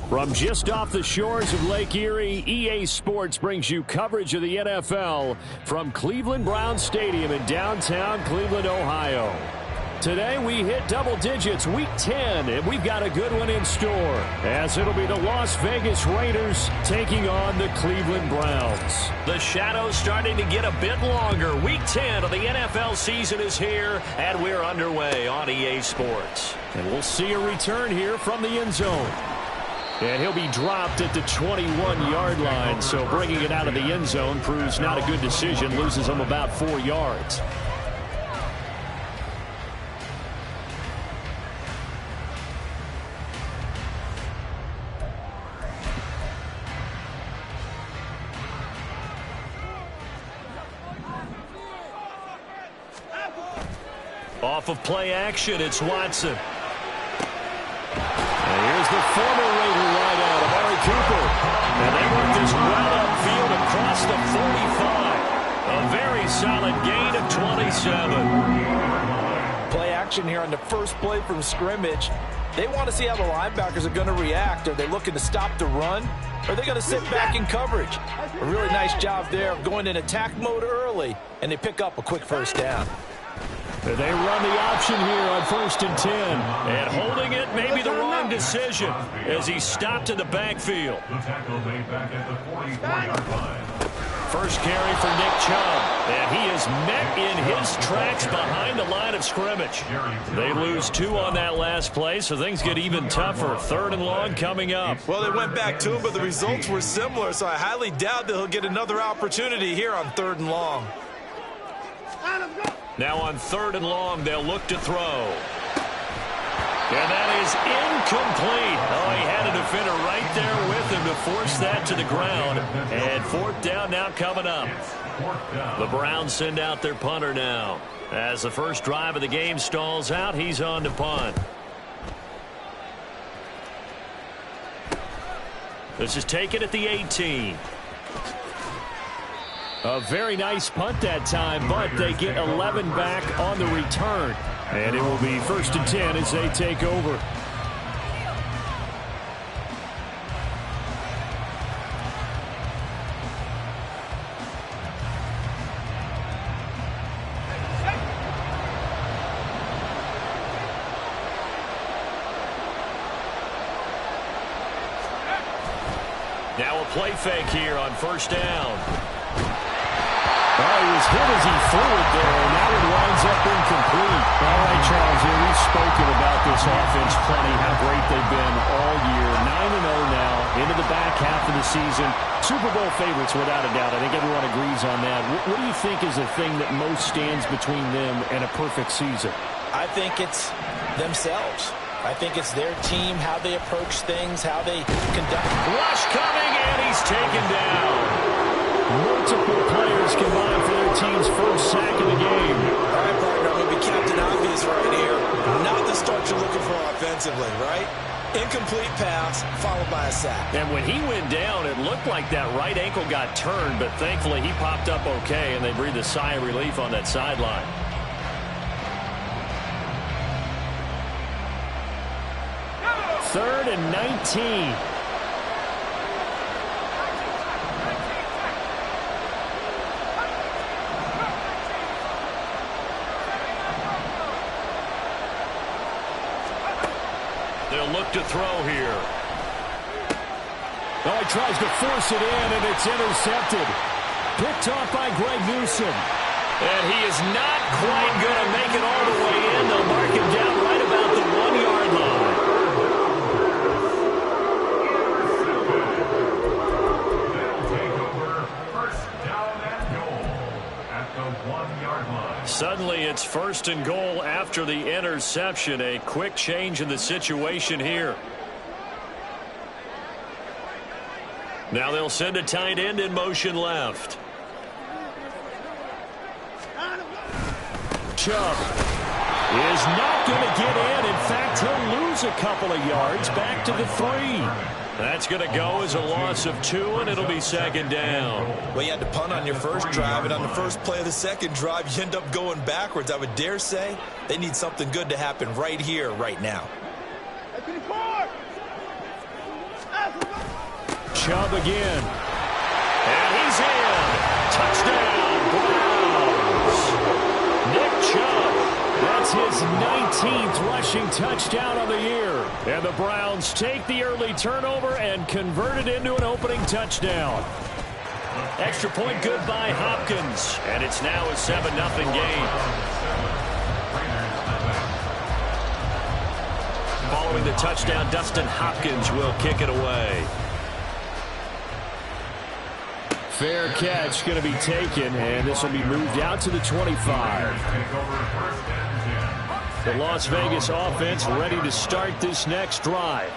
From just off the shores of Lake Erie, EA Sports brings you coverage of the NFL from Cleveland Browns Stadium in downtown Cleveland, Ohio. Today we hit double digits, week 10, and we've got a good one in store, as it'll be the Las Vegas Raiders taking on the Cleveland Browns. The shadows starting to get a bit longer. Week 10 of the NFL season is here, and we're underway on EA Sports. And we'll see a return here from the end zone. And he'll be dropped at the 21-yard line, so bringing it out of the end zone proves not a good decision, loses him about 4 yards. Off of play action, it's Watson. And here's the former Raider wideout, Amari Cooper. And they work this route upfield across the 45. A very solid gain of 27. Play action here on the first play from scrimmage. They want to see how the linebackers are going to react. Are they looking to stop the run? Or are they going to sit back in coverage? A really nice job there of going in attack mode early, and they pick up a quick first down. They run the option here on 1st and 10. And holding it may be the wrong decision as he stopped in the backfield. First carry for Nick Chubb. And he is met in his tracks behind the line of scrimmage. They lose 2 on that last play, so things get even tougher. 3rd and long coming up. Well, they went back to him, but the results were similar, so I highly doubt that he'll get another opportunity here on 3rd and long. Now on 3rd and long, they'll look to throw. And that is incomplete. Oh, he had a defender right there with him to force that to the ground. And 4th down now coming up. The Browns send out their punter now. As the first drive of the game stalls out, he's on to punt. This is taken at the 18. A very nice punt that time, but they get 11 back on the return. And it will be 1st and 10 as they take over. Now a play fake here on 1st down. Oh, he was hit as he threw it there, and now it winds up incomplete. All right, Charles, we've spoken about this offense plenty, how great they've been all year. 9-0 now, into the back half of the season. Super Bowl favorites, without a doubt. I think everyone agrees on that. What do you think is the thing that most stands between them and a perfect season? I think it's themselves. I think it's their team, how they approach things, how they conduct. Rush coming, and he's taken down. Multiple players combined for their team's first sack of the game. All right, partner, I'm going to be Captain Obvious right here. Not the start you're looking for offensively, right? Incomplete pass, followed by a sack. And when he went down, it looked like that right ankle got turned, but thankfully he popped up okay, and they breathed a sigh of relief on that sideline. Third and 19. They'll look to throw here. Oh, he tries to force it in, and it's intercepted. Picked off by Greg Newsome. And he is not quite going to make it all the way in. They'll mark him down right about the 1-yard line. Suddenly it's 1st and goal after the interception. A quick change in the situation here. Now they'll send a tight end in motion left. Chubb is not going to get in. In fact, he'll lose a couple of yards back to the 3. That's going to go as a loss of 2, and it'll be second down. Well, you had to punt on your first drive, and on the first play of the second drive, you end up going backwards. I would dare say they need something good to happen right here, right now. Chubb again. And he's in. Touchdown, Browns. Nick Chubb. That's his 19th rushing touchdown of the year. And the Browns take the early turnover and convert it into an opening touchdown. Extra point good by Hopkins. And it's now a 7-0 game. Following the touchdown, Dustin Hopkins will kick it away. Fair catch going to be taken, and this will be moved out to the 25. The Las Vegas offense ready to start this next drive.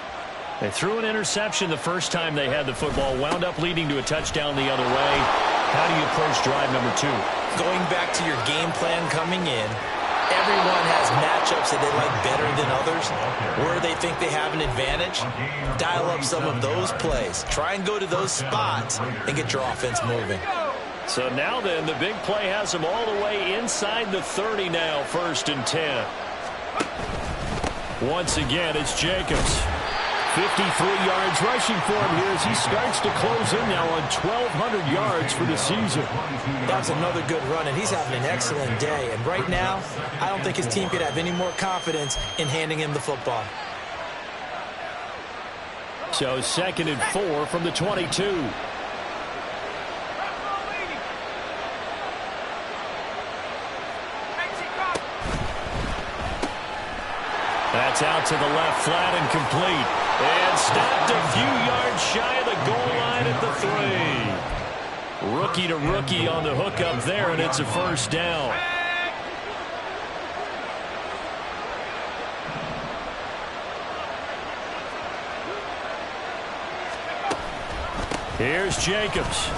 They threw an interception the first time they had the football, wound up leading to a touchdown the other way. How do you approach drive number 2? Going back to your game plan coming in, everyone has matchups that they like better than others. Where they think they have an advantage, dial up some of those plays. Try and go to those spots and get your offense moving. So now then, the big play has them all the way inside the 30 now, 1st and 10. Once again, it's Jacobs. 53 yards rushing for him here as he starts to close in now on 1,200 yards for the season. That's another good run, and he's having an excellent day. And right now, I don't think his team could have any more confidence in handing him the football. So 2nd and 4 from the 22. That's out to the left, flat and complete. And stopped a few yards shy of the goal line at the 3. Rookie to rookie on the hook up there, and it's a 1st down. Here's Jacobs.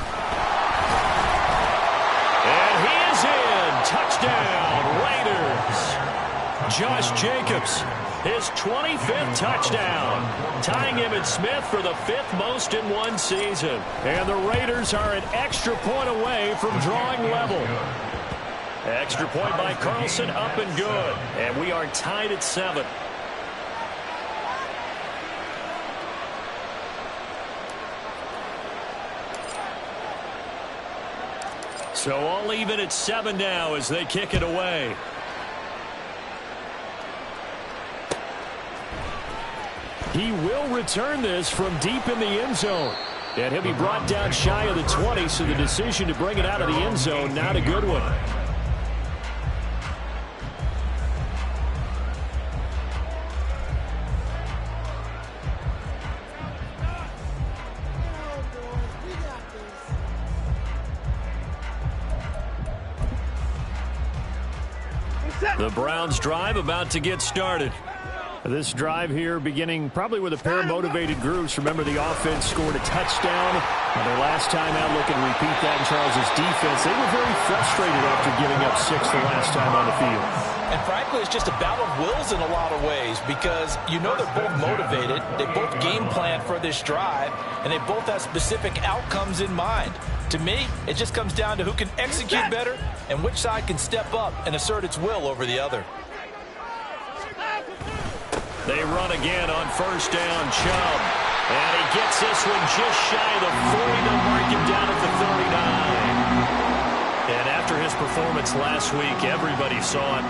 And he is in. Touchdown, Raiders. Josh Jacobs, his 25th touchdown, tying him and Smith for the 5th most in one season. And the Raiders are an extra point away from drawing level. Extra point by Carlson, up and good. And we are tied at 7. So all even at 7 now as they kick it away. He will return this from deep in the end zone. And he'll be brought down shy of the 20, so the decision to bring it out of the end zone, not a good one. The Browns drive about to get started. This drive here beginning probably with a pair of motivated groups. Remember, the offense scored a touchdown their last time out. Look and repeat that in Charles' defense. They were very frustrated after giving up 6 the last time on the field. And frankly, it's just a battle of wills in a lot of ways because you know they're both motivated. They both game plan for this drive, and they both have specific outcomes in mind. To me, it just comes down to who can execute better and which side can step up and assert its will over the other. They run again on 1st down, Chubb. And he gets this one just shy of the 40. They'll mark him down at the 39. And after his performance last week, everybody saw it.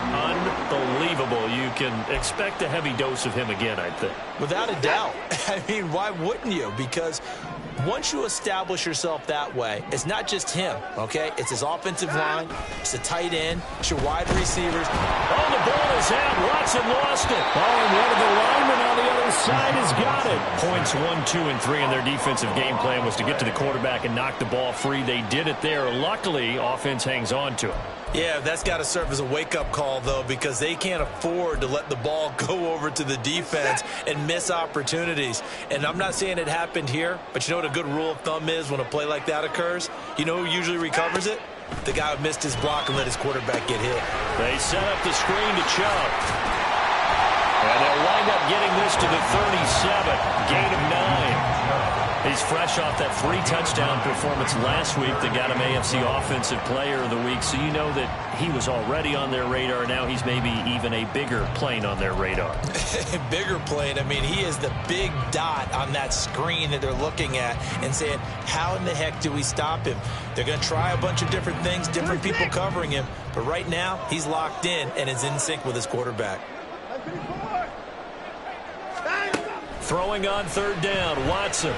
Unbelievable. You can expect a heavy dose of him again, I think. Without a doubt. I mean, why wouldn't you? Because once you establish yourself that way, it's not just him, okay? It's his offensive line, it's the tight end, it's your wide receivers. Oh, the ball is out. Watson lost it. Oh, and one of the linemen on the other side has got it. Points 1, 2, and 3 in their defensive game plan was to get to the quarterback and knock the ball free. They did it there. Luckily, offense hangs on to it. Yeah, that's got to serve as a wake-up call, though, because they can't afford to let the ball go over to the defense and miss opportunities. And I'm not saying it happened here, but you know what a good rule of thumb is when a play like that occurs? You know who usually recovers it? The guy who missed his block and let his quarterback get hit. They set up the screen to Chubb. And they'll wind up getting this to the 37. Gain of 9. He's fresh off that 3-touchdown performance last week that got him AFC Offensive Player of the Week. So you know that he was already on their radar. Now he's maybe even a bigger plane on their radar. Bigger plane. I mean, he is the big dot on that screen that they're looking at and saying, how in the heck do we stop him? They're going to try a bunch of different things, different people covering him. But right now, he's locked in and is in sync with his quarterback. Throwing on 3rd down, Watson.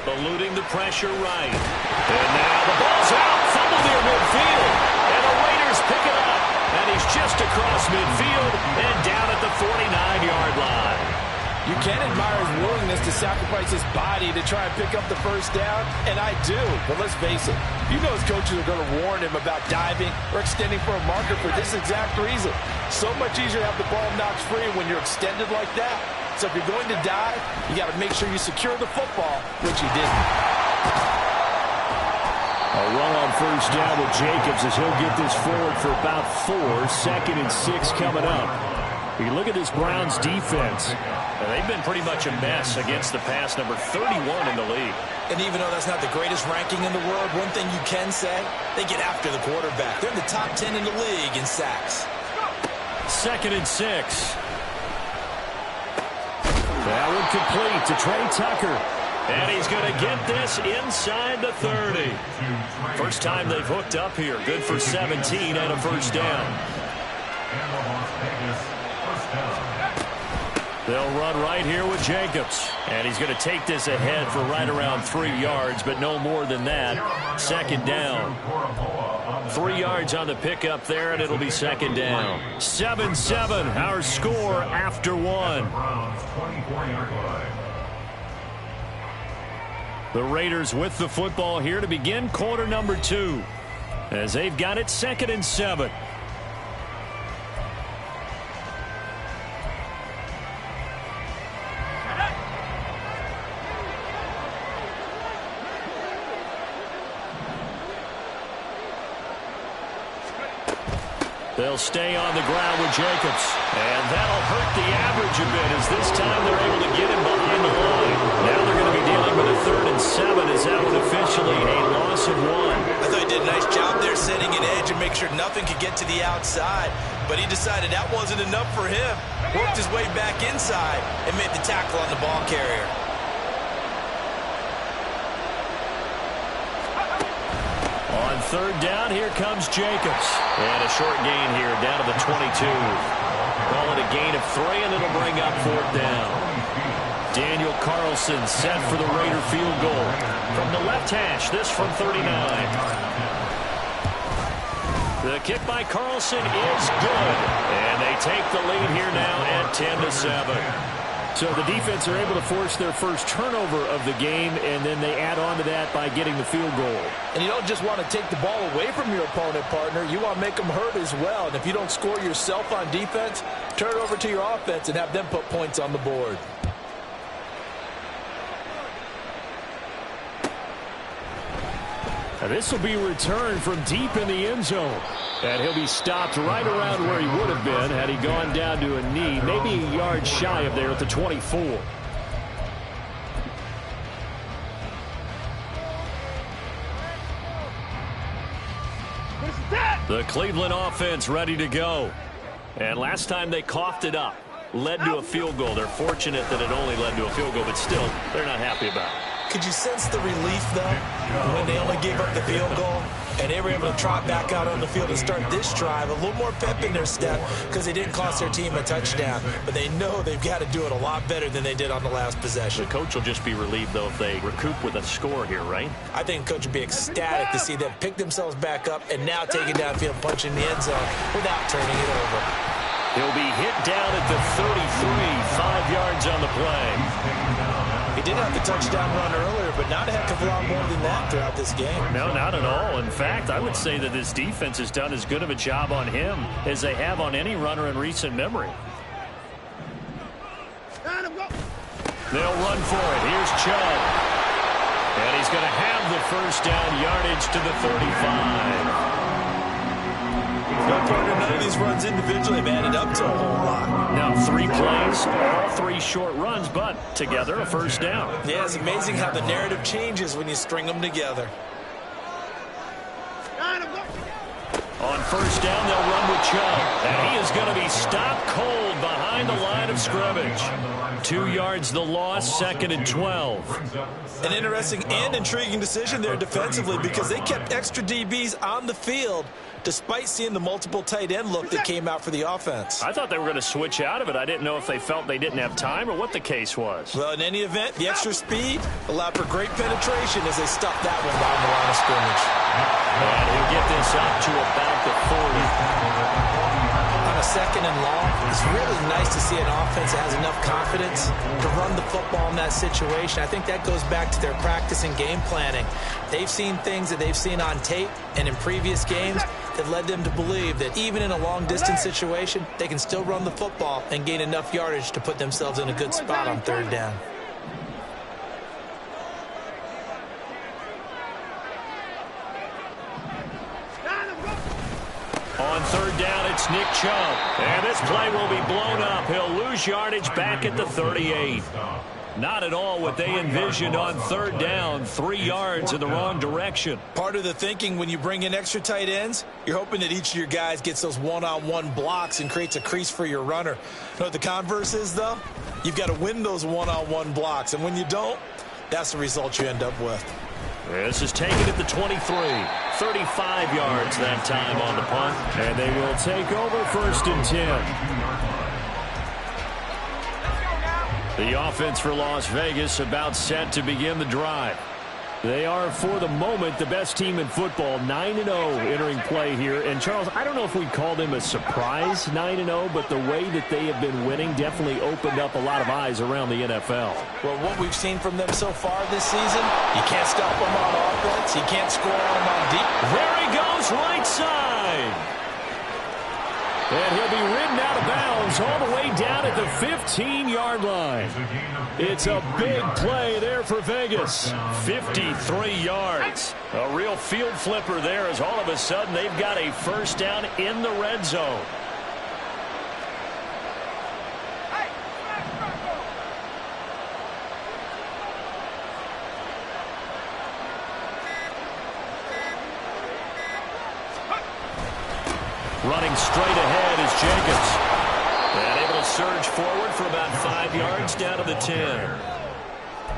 Eluding the pressure right. And now the ball's out. Fumble near midfield. And the Raiders pick it up. And he's just across midfield and down at the 49-yard line. You can admire his willingness to sacrifice his body to try and pick up the first down, and I do. But let's face it, you know his coaches are going to warn him about diving or extending for a marker for this exact reason. So much easier to have the ball knocked free when you're extended like that. So if you're going to dive, you got to make sure you secure the football, which he didn't. A run on 1st down with Jacobs as he'll get this forward for about 4. 2nd and 6 coming up. You look at this Browns defense. They've been pretty much a mess against the pass, number 31 in the league. And even though that's not the greatest ranking in the world, one thing you can say, they get after the quarterback. They're in the top 10 in the league in sacks. 2nd and 6. That one complete to Trey Tucker. And he's going to get this inside the 30. First time they've hooked up here. Good for 17 and a 1st down. They'll run right here with Jacobs. And he's going to take this ahead for right around 3 yards, but no more than that. 2nd down. 3 yards on the pickup there, and it'll be 2nd down. 7-7, our score after 1. The Raiders with the football here to begin quarter number 2. As they've got it 2nd and 7. They'll stay on the ground with Jacobs. And that'll hurt the average a bit as this time they're able to get him behind the line. Now they're going to be dealing with a 3rd and 7 as that was officially a loss of 1. I thought he did a nice job there setting an edge and make sure nothing could get to the outside. But he decided that wasn't enough for him. Worked his way back inside and made the tackle on the ball carrier. On 3rd down, here comes Jacobs. And a short gain here down to the 22. Call it a gain of 3, and it'll bring up 4th down. Daniel Carlson set for the Raider field goal. From the left hash, this from 39. The kick by Carlson is good. And they take the lead here now at 10-7. So the defense are able to force their first turnover of the game, and then they add on to that by getting the field goal. And you don't just want to take the ball away from your opponent, partner. You want to make them hurt as well. And if you don't score yourself on defense, turn it over to your offense and have them put points on the board. Now this will be returned from deep in the end zone. And he'll be stopped right around where he would have been had he gone down to a knee, maybe a yard shy of there at the 24. The Cleveland offense ready to go. And last time they coughed it up, led to a field goal. They're fortunate that it only led to a field goal, but still, they're not happy about it. Could you sense the relief, though, when they only gave up the field goal and they were able to trot back out on the field and start this drive? A little more pep in their step because they didn't cost their team a touchdown, but they know they've got to do it a lot better than they did on the last possession. The coach will just be relieved, though, if they recoup with a score here, right? I think the coach would be ecstatic to see them pick themselves back up and now take it downfield, punch in the end zone without turning it over. He'll be hit down at the 33, 5 yards on the play. He did have the touchdown run earlier, but not a heck of a lot more than that throughout this game. No, not at all. In fact, I would say that this defense has done as good of a job on him as they have on any runner in recent memory. They'll run for it. Here's Chubb. And he's going to have the first down yardage to the 35. No, partner, none of these runs individually have added up to a whole lot. Now 3 plays, all 3 short runs, but together a first down. Yeah, it's amazing how the narrative changes when you string them together. On first down, they'll run with Chubb. And he is going to be stopped cold behind the line of scrimmage. 2 yards the loss, 2nd and 12. An interesting and intriguing decision there defensively because they kept extra DBs on the field despite seeing the multiple tight end look that came out for the offense. I thought they were going to switch out of it. I didn't know if they felt they didn't have time or what the case was. Well, in any event, the extra speed allowed for great penetration as they stuffed that one down the line of scrimmage. And he'll get this up to about the 40. On a 2nd and long, it's really nice to see an offense that has enough confidence to run the football in that situation. I think that goes back to their practice and game planning. They've seen things that they've seen on tape and in previous games that led them to believe that even in a long-distance situation, they can still run the football and gain enough yardage to put themselves in a good spot on 3rd down. On 3rd down, it's Nick Chubb. And this play will be blown up. He'll lose yardage back at the 38. Not at all what they envisioned on 3rd down. 3 yards in the wrong direction. Part of the thinking when you bring in extra tight ends, you're hoping that each of your guys gets those one-on-one blocks and creates a crease for your runner. You know what the converse is, though? You've got to win those one-on-one blocks. And when you don't, that's the result you end up with. This is taken at the 23. 35 yards that time on the punt. And they will take over 1st and 10. The offense for Las Vegas about set to begin the drive. They are, for the moment, the best team in football, 9-0 entering play here. And, Charles, I don't know if we'd call them a surprise 9-0, but the way that they have been winning definitely opened up a lot of eyes around the NFL. Well, what we've seen from them so far this season, you can't stop them on offense. You can't score on them on deep. There he goes, right side. And he'll be ridden out of bounds all the way down at the 15-yard line. It's a big play there for Vegas. 53 yards. A real field flipper there as all of a sudden they've got a first down in the red zone. Running straight ahead is Jacobs. And able to surge forward for about 5 yards down to the 10.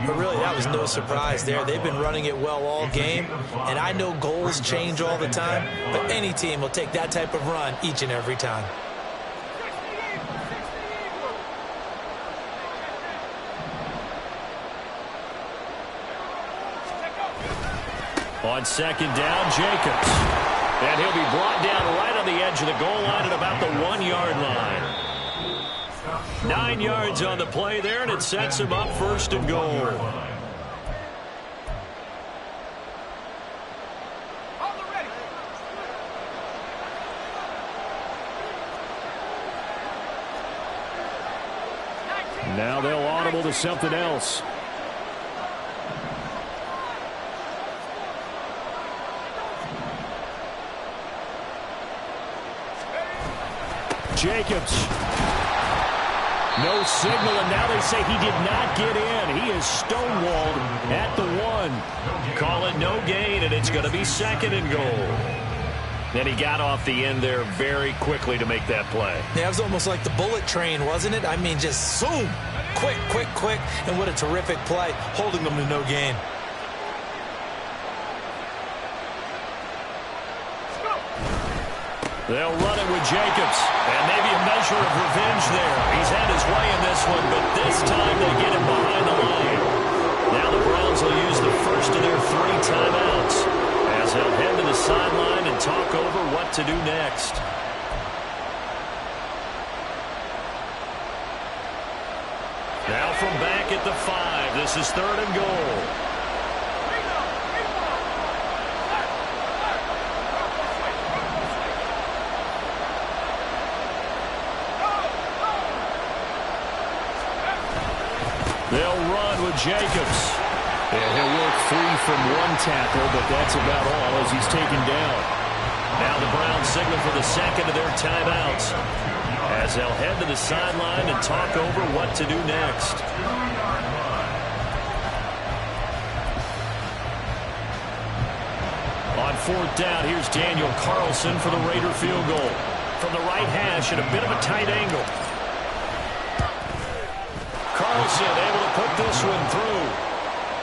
But really, that was no surprise there. They've been running it well all game. And I know goals change all the time, but any team will take that type of run each and every time. On 2nd down, Jacobs. And he'll be brought down right on the edge of the goal line at about the 1-yard line. 9 yards on the play there, and it sets him up 1st and goal. Now they'll audible to something else. Jacobs. No signal, and now they say he did not get in. He is stonewalled at the 1. Call it no gain, and it's going to be 2nd and goal. Then he got off the end there very quickly to make that play. Yeah, it was almost like the bullet train, wasn't it? I mean, just zoom. Quick, quick, quick. And what a terrific play, holding them to no gain. They'll run it with Jacobs. And maybe a measure of revenge there. He's had his way in this one, but this time they get him behind the line. Now the Browns will use the first of their 3 timeouts as they'll head to the sideline and talk over what to do next. Now from back at the 5, this is 3rd and goal. They'll run with Jacobs. And he'll work free from 1 tackle, but that's about all as he's taken down. Now the Browns signal for the second of their timeouts as they'll head to the sideline and talk over what to do next. On fourth down, here's Daniel Carlson for the Raider field goal. From the right hash at a bit of a tight angle. Carlson able to put this one through.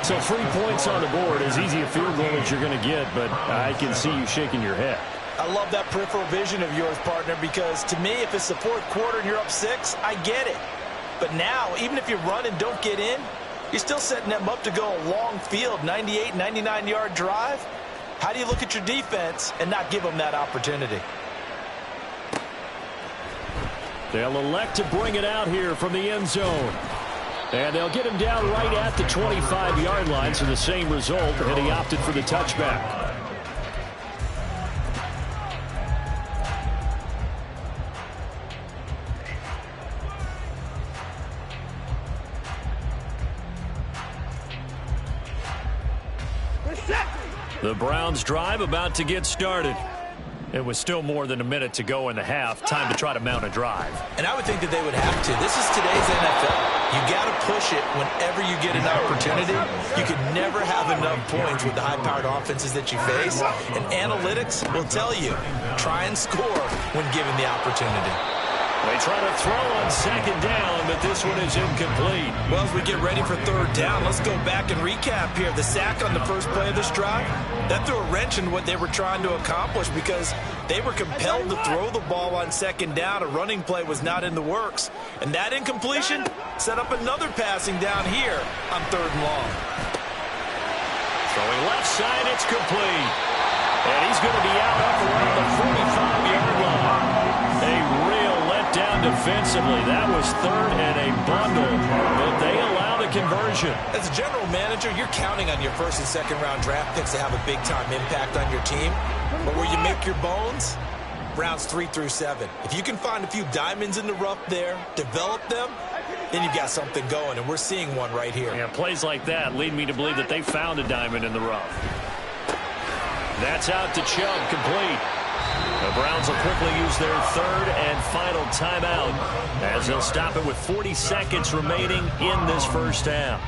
So 3 points on the board, as easy a field goal as you're going to get, but I can see you shaking your head. I love that peripheral vision of yours, partner, because to me, if it's the fourth quarter and you're up 6, I get it. But now, even if you run and don't get in, you're still setting them up to go a long field, 98, 99-yard drive. How do you look at your defense and not give them that opportunity? They'll elect to bring it out here from the end zone. And they'll get him down right at the 25-yard line, so the same result, and he opted for the touchback. The Browns drive about to get started. It was still more than a minute to go in the half. Time to try to mount a drive. And I would think that they would have to. This is today's NFL. You got to push it whenever you get an opportunity. You could never have enough points with the high-powered offenses that you face. And analytics will tell you, try and score when given the opportunity. They try to throw on second down, but this one is incomplete. Well, as we get ready for third down, let's go back and recap here. The sack on the first play of this drive, that threw a wrench in what they were trying to accomplish because they were compelled to throw the ball on second down. A running play was not in the works. And that incompletion set up another passing down here on third and long. Throwing left side, it's complete. And he's going to be out up around the 45-yard line. A real letdown defensively. That was third and a bundle, but they allow the conversion. As a general manager, you're counting on your first and second round draft picks to have a big-time impact on your team. But where you make your bones, rounds 3 through 7. If you can find a few diamonds in the rough there, develop them, then you've got something going, and we're seeing one right here. Yeah, plays like that lead me to believe that they found a diamond in the rough. That's out to Chubb, complete. The Browns will quickly use their third and final timeout as they'll stop it with 40 seconds remaining in this first half.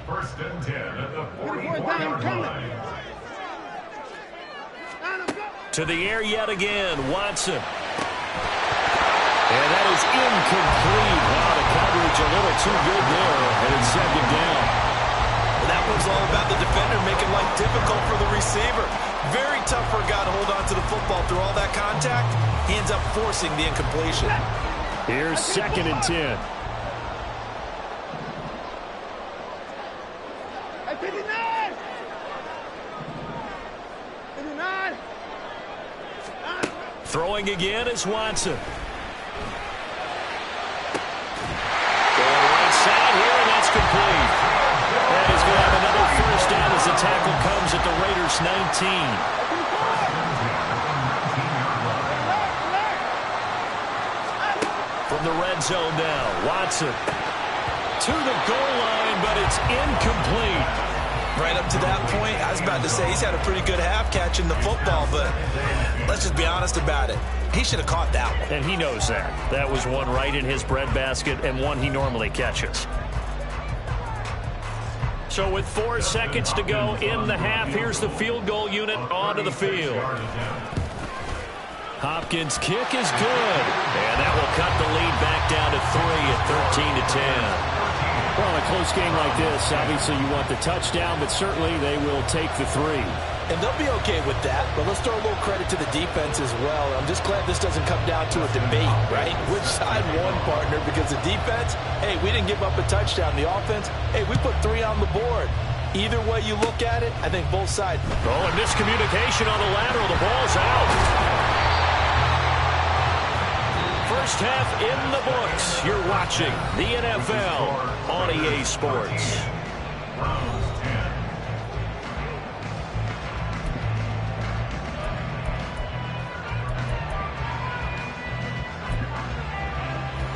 First and 10 at the 40-yard line. To the air yet again, Watson. And that is incomplete. Wow, the coverage a little too good there, and it's second down. Well, that was all about the defender making life difficult for the receiver. Very tough for a guy to hold on to the football through all that contact. He ends up forcing the incompletion. Here's second and 10. Throwing again is Watson. Going right side here, and that's complete. And he's going to have another first down as the tackle comes at the Raiders' 19. From the red zone now, Watson to the goal line, but it's incomplete. Right up to that point, I was about to say he's had a pretty good half catching the football, but let's just be honest about it. He should have caught that one. And he knows that. That was one right in his breadbasket and one he normally catches. So with 4 seconds to go in the half, here's the field goal unit onto the field. Hopkins' kick is good. And that will cut the lead back down to 3 at 13-10. Well, in a close game like this, obviously you want the touchdown, but certainly they will take the 3. And they'll be okay with that, but let's throw a little credit to the defense as well. I'm just glad this doesn't come down to a debate, right? Which side won, partner? Because the defense, hey, we didn't give up a touchdown. The offense, hey, we put 3 on the board. Either way you look at it, I think both sides. Oh, and miscommunication on the lateral. The ball's out. First half in the books. You're watching the NFL on EA Sports.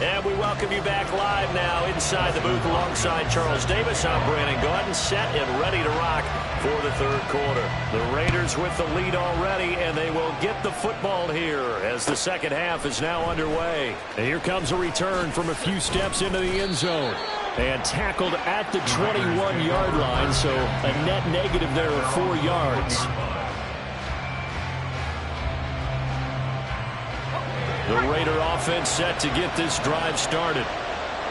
And we welcome you back live now inside the booth alongside Charles Davis. I'm Brandon Gaudin, set and ready to rock for the third quarter. The Raiders with the lead already, and they will get the football here as the second half is now underway. And here comes a return from a few steps into the end zone. And tackled at the 21-yard line, so a net negative there of 4 yards. The Raider offense set to get this drive started.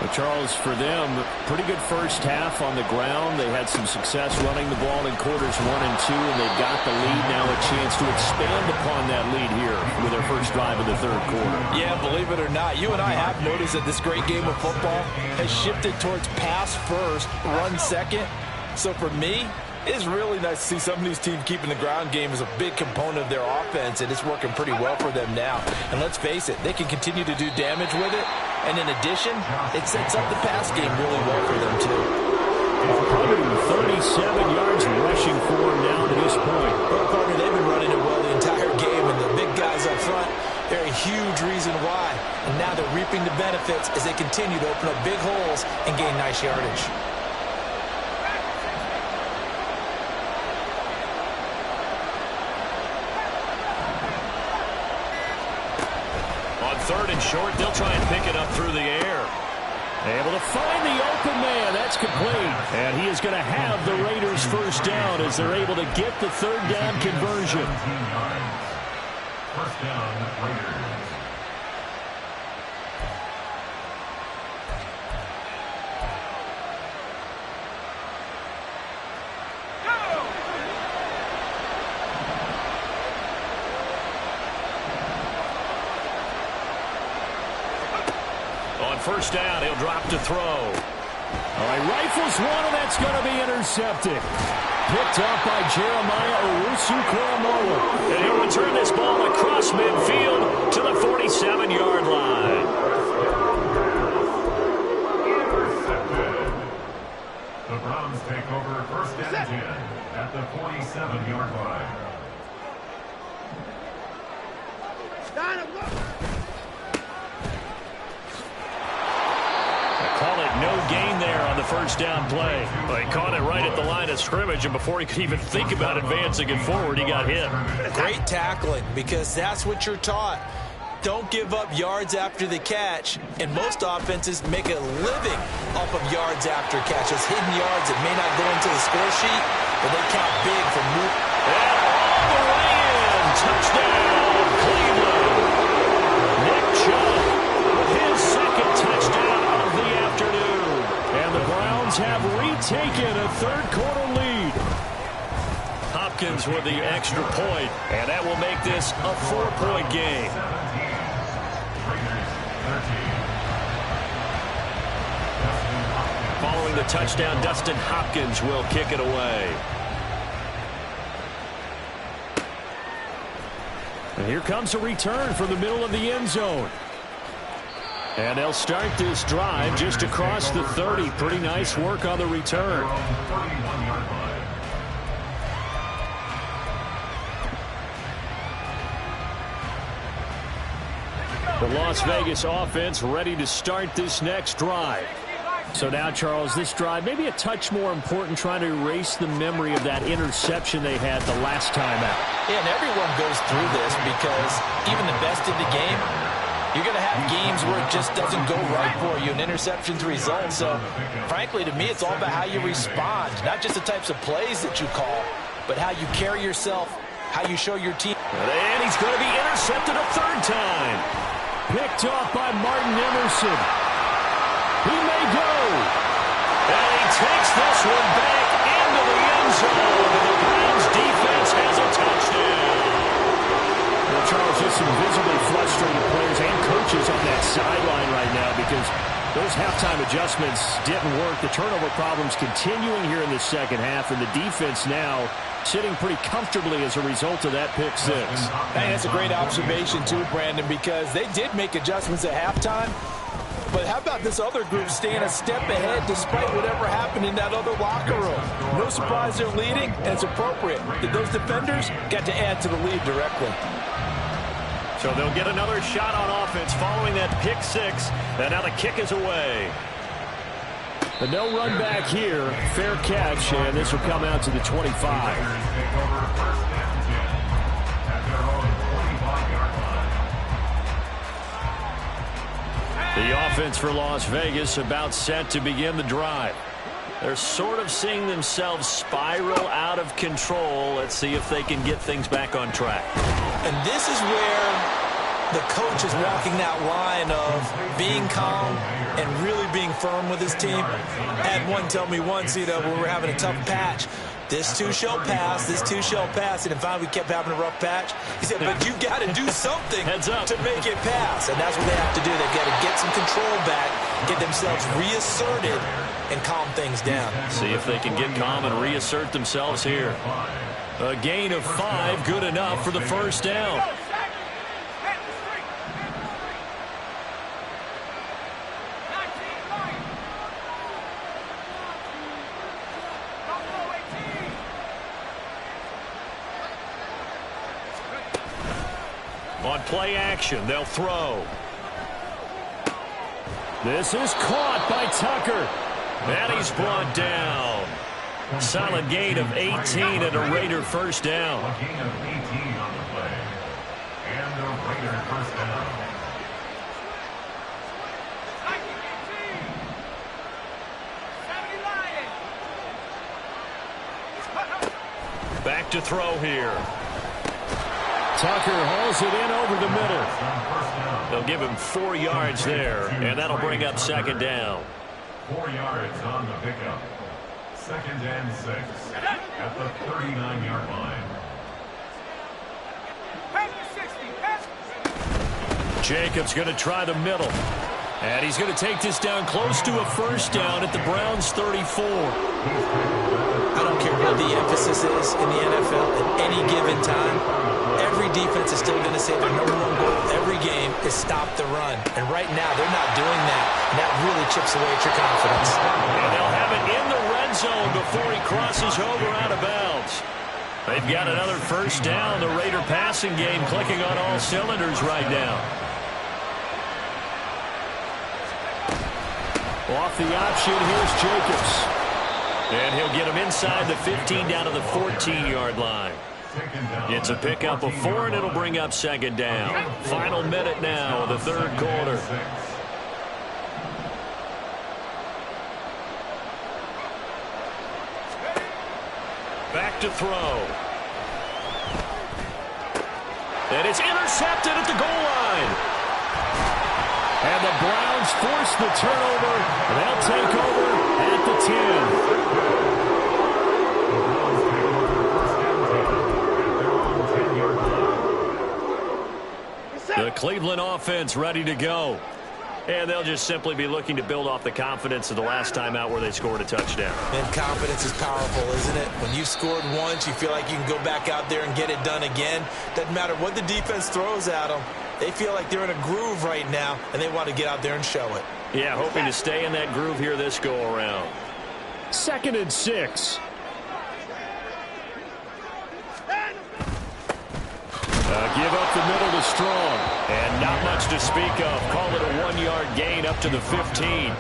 But Charles, for them, pretty good first half on the ground. They had some success running the ball in quarters 1 and 2, and they've got the lead now, a chance to expand upon that lead here with their first drive of the third quarter. Yeah, believe it or not, you and I have noticed that this great game of football has shifted towards pass first, run second. So for me, it's really nice to see some of these teams keeping the ground game as a big component of their offense, and it's working pretty well for them now. And let's face it, they can continue to do damage with it. And in addition, it sets up the pass game really well for them, too. 137 yards rushing for them now to this point. Well, partner, they've been running it well the entire game, and the big guys up front, they're a huge reason why. And now they're reaping the benefits as they continue to open up big holes and gain nice yardage. Third and short, they'll try and pick it up through the air. Able to find the open man. That's complete. And he is going to have the Raiders first down as they're able to get the third down conversion. First down, Raiders. First down, he'll drop to throw. All right, rifles one, and that's going to be intercepted. Picked up by Jeremiah Owusu-Koramoah. And he'll return this ball across midfield to the 47-yard line. Intercepted. The Browns take over first and 10 at the 47-yard line. No gain there on the first down play. Well, he caught it right at the line of scrimmage, and before he could even think about advancing it forward, he got hit. Great tackling, because that's what you're taught. Don't give up yards after the catch, and most offenses make a living off of yards after catches. Hidden yards that may not go into the score sheet, but they count big for move. And all the way in. Touchdown, Cleveland. Nick Chubb with his second touchdown of the afternoon. And the Browns have retaken a third-quarter lead. Hopkins with the extra point, and that will make this a 4-point game. Following the touchdown, Dustin Hopkins will kick it away. And here comes a return from the middle of the end zone. And they'll start this drive just across the 30. Pretty nice work on the return. The Las Vegas offense ready to start this next drive. So now, Charles, this drive maybe a touch more important, trying to erase the memory of that interception they had the last time out. Yeah, and everyone goes through this because even the best in the game, you're going to have games where it just doesn't go right for you, and interceptions result. So, frankly, to me, it's all about how you respond, not just the types of plays that you call, but how you carry yourself, how you show your team. And he's going to be intercepted a third time. Picked off by Martin Emerson. He may go. And he takes this one back into the end zone. The Browns defense has a touchdown. Well, Charles, just some visibly frustrated players and coaches on that sideline right now because those halftime adjustments didn't work. The turnover problems continuing here in the second half, and the defense now sitting pretty comfortably as a result of that pick six. And that's a great observation, too, Brandon, because they did make adjustments at halftime. But how about this other group staying a step ahead despite whatever happened in that other locker room? No surprise they're leading, and it's appropriate that those defenders got to add to the lead directly. So they'll get another shot on offense following that pick six. And now the kick is away. The no run back here. Fair catch, and this will come out to the 25. The offense for Las Vegas about set to begin the drive. They're sort of seeing themselves spiral out of control. Let's see if they can get things back on track. And this is where the coach is walking that line of being calm and really being firm with his team. I had one tell me once, when we were having a tough patch, this too shall pass, this too shall pass. And finally we kept having a rough patch. He said, but you got to do something to make it pass. And that's what they have to do. They've got to get some control back, get themselves reasserted, and calm things down. See if they can get calm and reassert themselves here. A gain of 5, good enough for the first down. On play action, they'll throw. This is caught by Tucker. And he's brought down. Solid gain of 18 and a Raider first down. A gain of 18 on the play. And a Raider first down. Back to throw here. Tucker hauls it in over the middle. They'll give him 4 yards there, and that'll bring up second down. 4 yards on the pickup. 2nd and 6 at the 39-yard line. Jacobs going to try the middle. And he's going to take this down close to a first down at the Browns' 34. I don't care what the emphasis is in the NFL at any given time. Every defense is still going to say their number one goal every game is stop the run. And right now, they're not doing that. And that really chips away at your confidence. And they'll have it in the red zone before he crosses over out of bounds. They've got another first down. The Raider passing game clicking on all cylinders right now. Off the option, here's Jacobs. And he'll get him inside the 15 down to the 14-yard line. It's a pickup of 4, and it'll bring up second down. Final minute now of the third quarter. Back to throw. And it's intercepted at the goal line. And the Browns force the turnover. They'll take over at the 10. The Cleveland offense ready to go. And they'll just simply be looking to build off the confidence of the last time out where they scored a touchdown. And confidence is powerful, isn't it? When you've scored once, you feel like you can go back out there and get it done again. Doesn't matter what the defense throws at them. They feel like they're in a groove right now, and they want to get out there and show it. Yeah, hoping to stay in that groove here this go-around. 2nd and 6. Give up the middle to Strong. And not much to speak of. Call it a 1-yard gain up to the 15.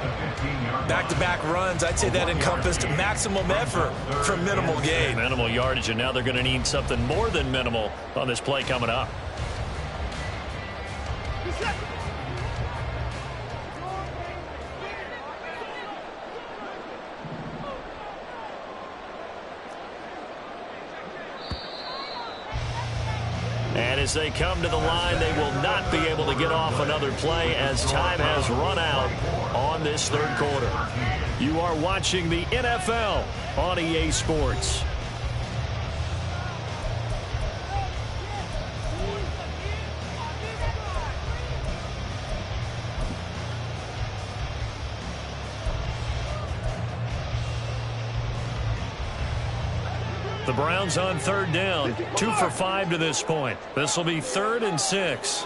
Back-to-back runs, I'd say that encompassed maximum effort for minimal gain. Minimal yardage, and now they're going to need something more than minimal on this play coming up. And as they come to the line, they will not be able to get off another play as time has run out on this third quarter. You are watching the NFL on EA Sports. The Browns on third down, 2 for 5 to this point. This will be 3rd and 6.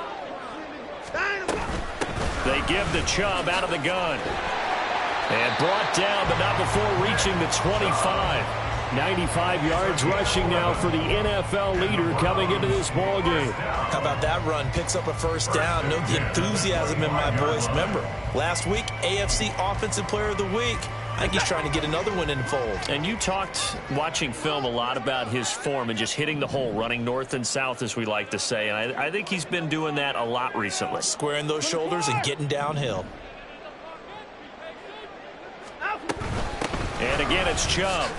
They give the Chubb out of the gun. And brought down, but not before reaching the 25. 95 yards rushing now for the NFL leader coming into this ball game. How about that run? Picks up a first down. Note the enthusiasm in my voice. Remember, last week, AFC Offensive Player of the Week. I think he's trying to get another one in the fold. And you talked, watching film, a lot about his form and just hitting the hole, running north and south, as we like to say. And I think he's been doing that a lot recently. Squaring those shoulders and getting downhill. And again, it's Chubb.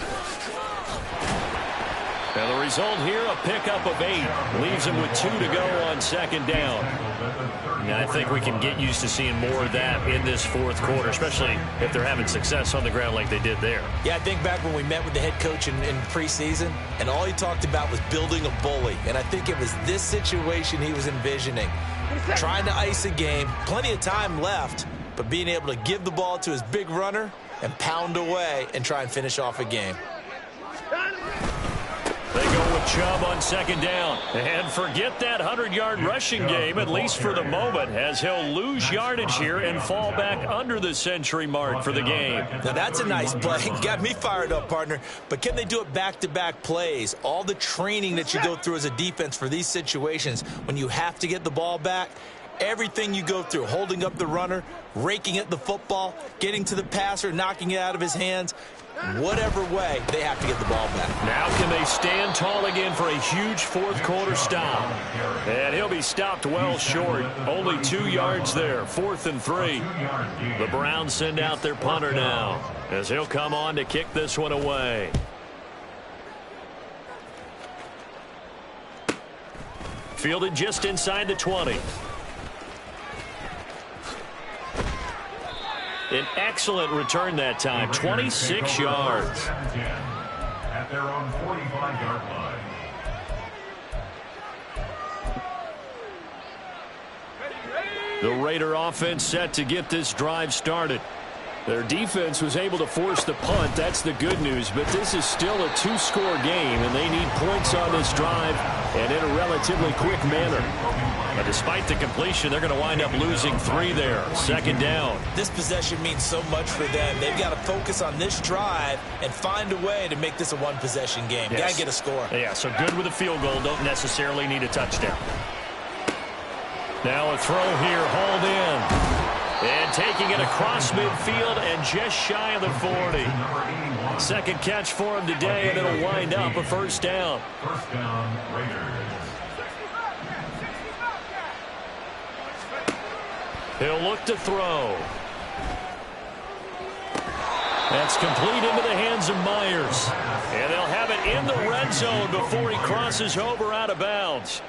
And the result here, a pickup of 8. Leaves him with 2 to go on second down. And I think we can get used to seeing more of that in this fourth quarter, especially if they're having success on the ground like they did there. Yeah, I think back when we met with the head coach in preseason, and all he talked about was building a bully. And I think it was this situation he was envisioning. Trying to ice a game, plenty of time left, but being able to give the ball to his big runner and pound away and try and finish off a game. They go with Chubb on second down. And forget that 100-yard rushing game, at least for the moment, as he'll lose yardage here and fall back under the century mark for the game. Now that's a nice play. Got me fired up, partner. But can they do it back-to-back plays? All the training that you go through as a defense for these situations, when you have to get the ball back, everything you go through, holding up the runner, raking at the football, getting to the passer, knocking it out of his hands, whatever way, they have to get the ball back. Now can they stand tall again for a huge fourth quarter stop? And he'll be stopped well short. Only 2 yards there. 4th and 3. The Browns send out their punter now, as he'll come on to kick this one away. Fielded just inside the 20. An excellent return that time, 26 yards. At their own 45-yard line. The Raider offense set to get this drive started. Their defense was able to force the punt. That's the good news. But this is still a 2-score game, and they need points on this drive and in a relatively quick manner. But despite the completion, they're going to wind up losing 3 there. Second down. This possession means so much for them. They've got to focus on this drive and find a way to make this a one-possession game. Yes. Got to get a score. Yeah, so good with a field goal. Don't necessarily need a touchdown. Now a throw here, hauled in. And taking it across midfield and just shy of the 40. Second catch for him today, and it'll wind up a first down. First down, Raiders. He'll look to throw. That's complete into the hands of Myers. And they'll have it in the red zone before he crosses over out of bounds.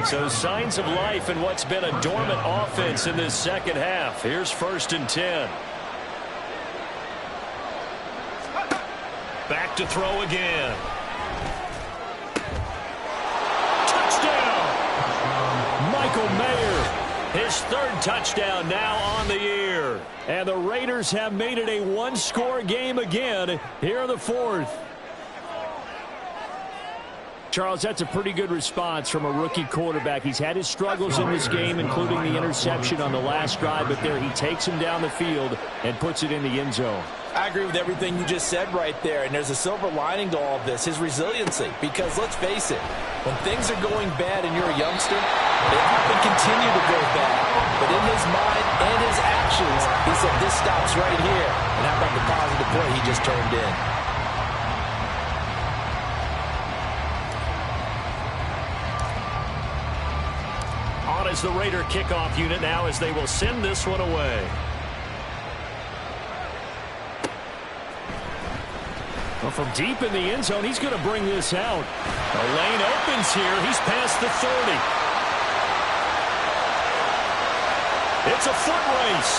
So signs of life in what's been a dormant offense in this second half. Here's 1st and 10. Back to throw again. Touchdown! Michael Mayer. His 3rd touchdown now on the year. And the Raiders have made it a 1-score game again here in the 4th. Charles, that's a pretty good response from a rookie quarterback. He's had his struggles in this game, including the interception on the last drive, but there he takes him down the field and puts it in the end zone. I agree with everything you just said right there, and there's a silver lining to all of this, his resiliency. Because let's face it, when things are going bad and you're a youngster, they often continue to go bad. But in his mind and his actions, he said, this stops right here. And how about the positive play he just turned in? On is the Raider kickoff unit now as they will send this one away. Well, from deep in the end zone, he's going to bring this out. The lane opens here. He's past the 30. It's a foot race.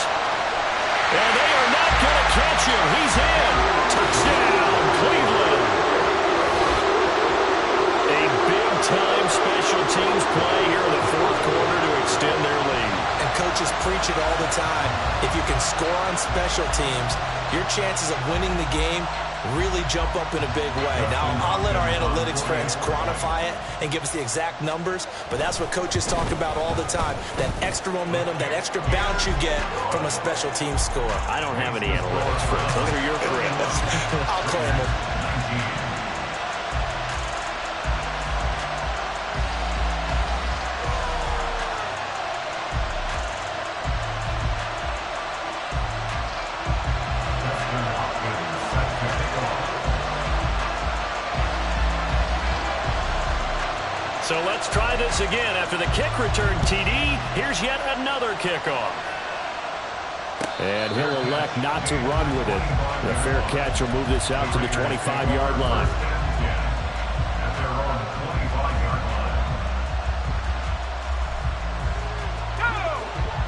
And they are not going to catch him. He's in. Touchdown, Cleveland. A big-time special teams play here in the 4th quarter to extend their lead. And coaches preach it all the time. If you can score on special teams, your chances of winning the game really jump up in a big way. Now, I'll let our analytics friends quantify it and give us the exact numbers, but that's what coaches talk about all the time, that extra momentum, that extra bounce you get from a special team score. I don't have any analytics friends. Those are your friends. I'll claim them. So let's try this again. After the kick return TD, here's yet another kickoff. And he'll elect not to run with it. The fair catch will move this out to the 25-yard line.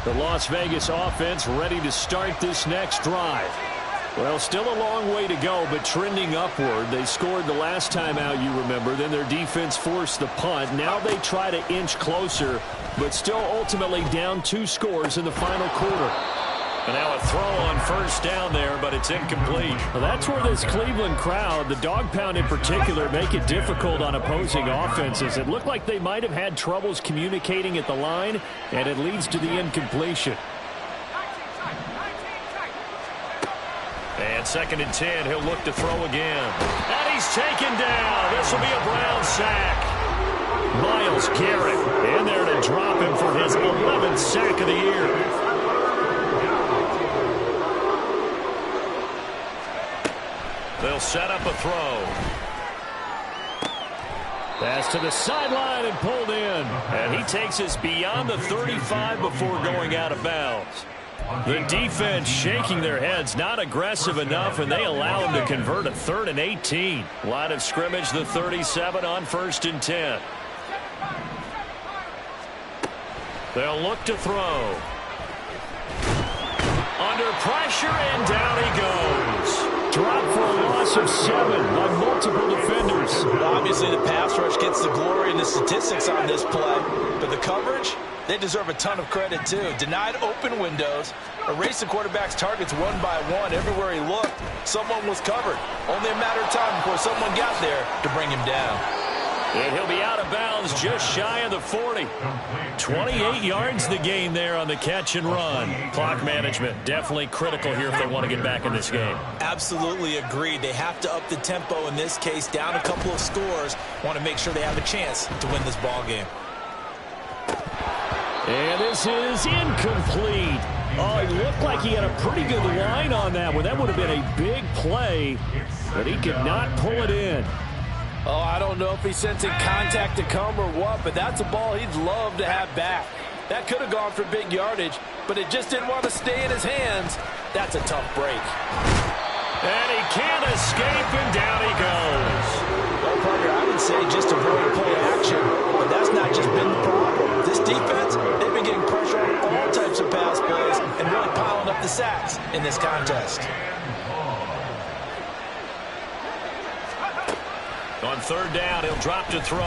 The Las Vegas offense ready to start this next drive. Well, still a long way to go, but trending upward. They scored the last time out, you remember. Then their defense forced the punt. Now they try to inch closer, but still ultimately down 2 scores in the final quarter. And now a throw on first down there, but it's incomplete. Well, that's where this Cleveland crowd, the dog pound in particular, make it difficult on opposing offenses. It looked like they might have had troubles communicating at the line, and it leads to the incompletion. And 2nd and 10, he'll look to throw again. And he's taken down. This will be a Brown sack. Myles Garrett in there to drop him for his 11th sack of the year. They'll set up a throw. Pass to the sideline and pulled in. And he takes us beyond the 35 before going out of bounds. The defense shaking their heads, not aggressive enough, and they allow him to convert a 3rd and 18. Line of scrimmage, the 37 on 1st and 10. They'll look to throw. Under pressure, and down he goes. Dropped for a loss of 7 by multiple defenders. Obviously, the pass rush gets the glory and the statistics on this play, but the coverage, they deserve a ton of credit, too. Denied open windows, erased the quarterback's targets one by one. Everywhere he looked, someone was covered. Only a matter of time before someone got there to bring him down. And he'll be out of bounds just shy of the 40. 28 yards the gain there on the catch and run. Clock management definitely critical here if they want to get back in this game. Absolutely agreed. They have to up the tempo in this case, down a couple of scores. Want to make sure they have a chance to win this ball game. And this is incomplete. Oh, it looked like he had a pretty good line on that one. That would have been a big play, but he could not pull it in. Oh, I don't know if he's sensing contact to come or what, but that's a ball he'd love to have back. That could have gone for big yardage, but it just didn't want to stay in his hands. That's a tough break. And he can't escape, and down he goes. Well, partner, I would say just avoid play action, but that's not just been the problem. This defense, they've been getting pressure on all types of pass plays and really piling up the sacks in this contest. On 3rd down, he'll drop to throw.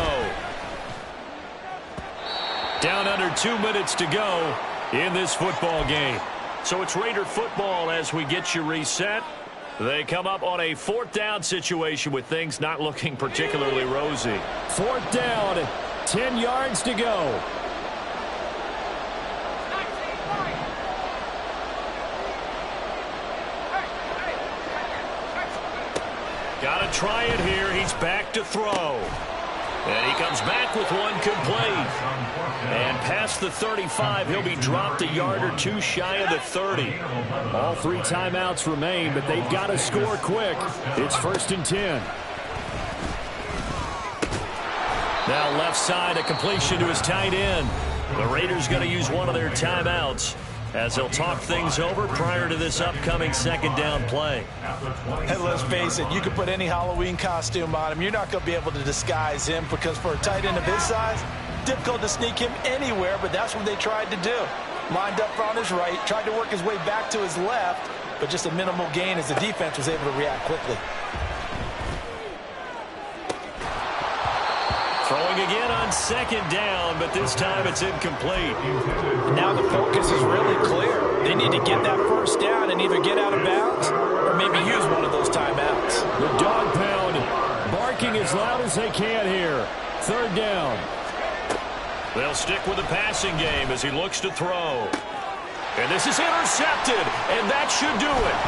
Down under 2 minutes to go in this football game. So it's Raider football as we get you reset. They come up on a 4th down situation with things not looking particularly rosy. 4th down, 10 yards to go. Got to try it here. He's back to throw. And he comes back with one complete. And past the 35, he'll be dropped a yard or 2 shy of the 30. All 3 timeouts remain, but they've got to score quick. It's 1st and 10. Now left side, a completion to his tight end. The Raiders going to use one of their timeouts as they'll talk things over prior to this upcoming 2nd down play. Hey, let's face it, you can put any Halloween costume on him. You're not going to be able to disguise him because for a tight end of his size, difficult to sneak him anywhere, but that's what they tried to do. Lined up on his right, tried to work his way back to his left, but just a minimal gain as the defense was able to react quickly. Throwing again on 2nd down, but this time it's incomplete. Now the focus is really clear. They need to get that 1st down and either get out of bounds or maybe use one of those timeouts. The dog pound barking as loud as they can here. 3rd down. They'll stick with the passing game as he looks to throw. And this is intercepted, and that should do it.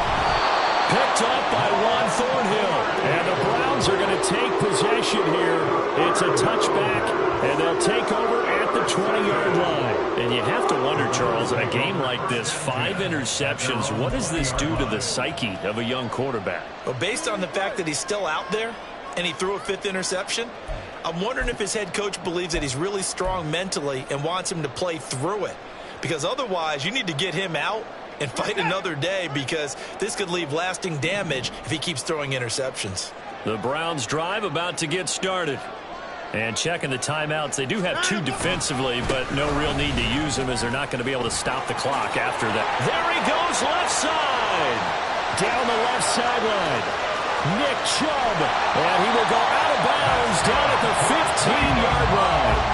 Picked up by Juan Thornhill. And the Browns are going to take possession here. It's a touchback, and they'll take over at the 20-yard line. And you have to wonder, Charles, in a game like this, 5 interceptions, what does this do to the psyche of a young quarterback? Well, based on the fact that he's still out there and he threw a 5th interception, I'm wondering if his head coach believes that he's really strong mentally and wants him to play through it. Because otherwise, you need to get him out and fight another day, because this could leave lasting damage if he keeps throwing interceptions. The Browns drive about to get started. And checking the timeouts, they do have 2 defensively, but no real need to use them as they're not going to be able to stop the clock after that. There he goes, left side. Down the left sideline. Nick Chubb. And he will go out of bounds down at the 15-yard line.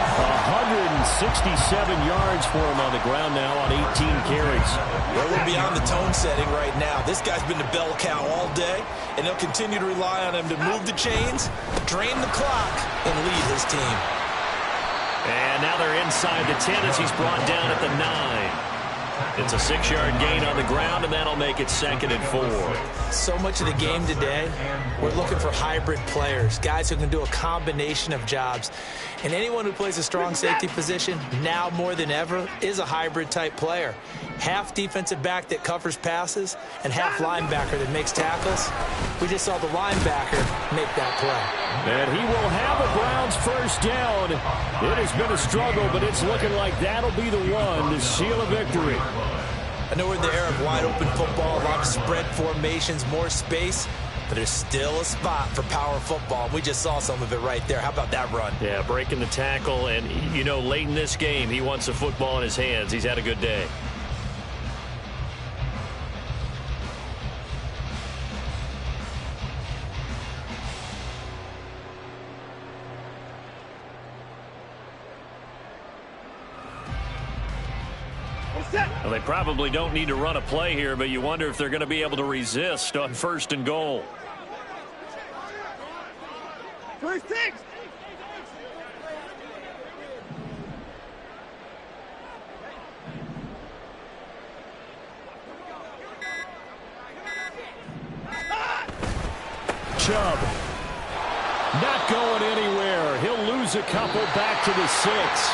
167 yards for him on the ground now on 18 carries. Well, we're beyond the tone setting right now. This guy's been the bell cow all day, and they'll continue to rely on him to move the chains, drain the clock, and lead his team. And now they're inside the 10 as he's brought down at the 9. It's a 6-yard gain on the ground, and that'll make it 2nd and 4. So much of the game today, we're looking for hybrid players, guys who can do a combination of jobs. And anyone who plays a strong safety position, now more than ever, is a hybrid-type player. Half defensive back that covers passes and half linebacker that makes tackles. We just saw the linebacker make that play. And he will have a Browns first down. It has been a struggle, but it's looking like that'll be the one to seal a victory. I know we're in the era of wide-open football, a lot of spread formations, more space, but there's still a spot for power football. We just saw some of it right there. How about that run? Yeah, breaking the tackle, and, you know, late in this game, he wants the football in his hands. He's had a good day. Well, they probably don't need to run a play here, but you wonder if they're going to be able to resist on 1st and goal. First 6. Chubb. Not going anywhere. He'll lose a couple back to the 6.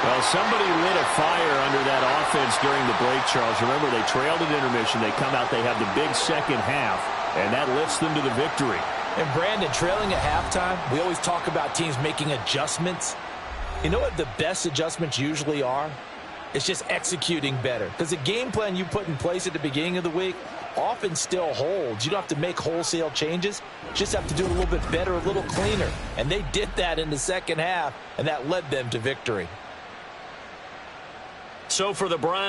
Well, somebody lit a fire under that offense during the break, Charles. Remember, they trailed at intermission. They come out, they have the big second half, and that lifts them to the victory. And Brandon, trailing at halftime, we always talk about teams making adjustments. You know what the best adjustments usually are? It's just executing better. Because the game plan you put in place at the beginning of the week often still holds. You don't have to make wholesale changes. You just have to do it a little bit better, a little cleaner. And they did that in the second half, and that led them to victory. So for the Browns,